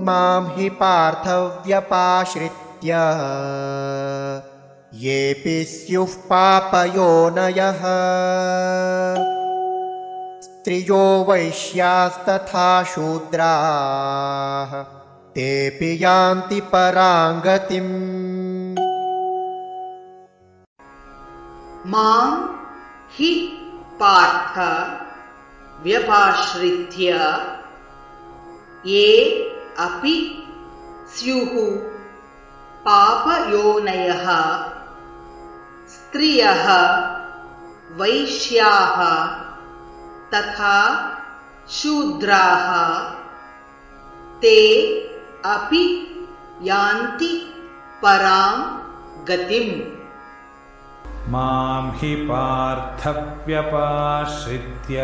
मां हि पार्थव्यपाश्रित्य येऽपि स्युः पापयोनयः स्त्रियो वैश्यास्तथा शूद्राः तेऽपि यान्ति परां गतिम्। मां हि पार्थ व्यपाश्रित्य ये अपि स्युः पापयोनयः स्त्रियः वैश्याः तथा शूद्राः ते अपि यान्ति परां गतिम्। मां हि पार्थव्यपाश्रित्य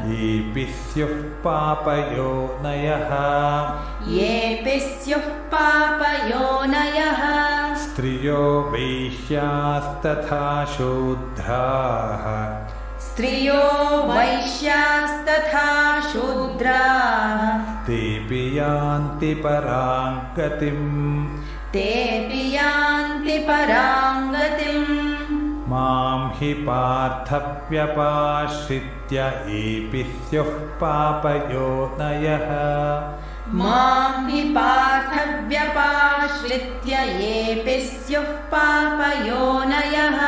येऽपि स्युः पापयोनयः स्त्रियो वैश्यास्तथा शूद्राः तेऽपि यान्ति परां गतिम्। मां हि पार्थव्यपाश्रित्य येऽपि स्युः पापयोनयः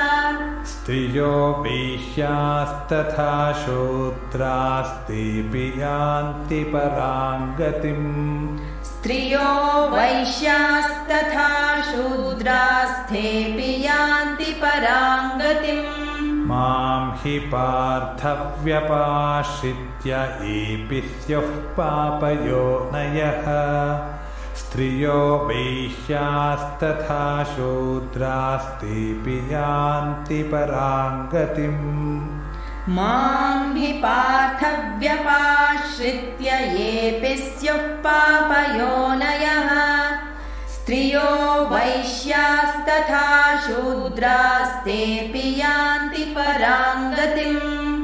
स्त्रियो वैश्यास्तथा शूद्रास्तेऽपि यान्ति परां गतिम्। मां हि पार्थव्यपाश्रित्य येऽपि स्युः पापयोनयः स्त्रियो वैश्यास्तथा शूद्रास्तेऽपि यान्ति परां गतिम्। मां हि पार्थव्यपाश्रित्य येऽपि स्युः पापयोनयः स्त्रियो वैश्यास्तथा शूद्रास्तेऽपि यान्ति परां गतिम्।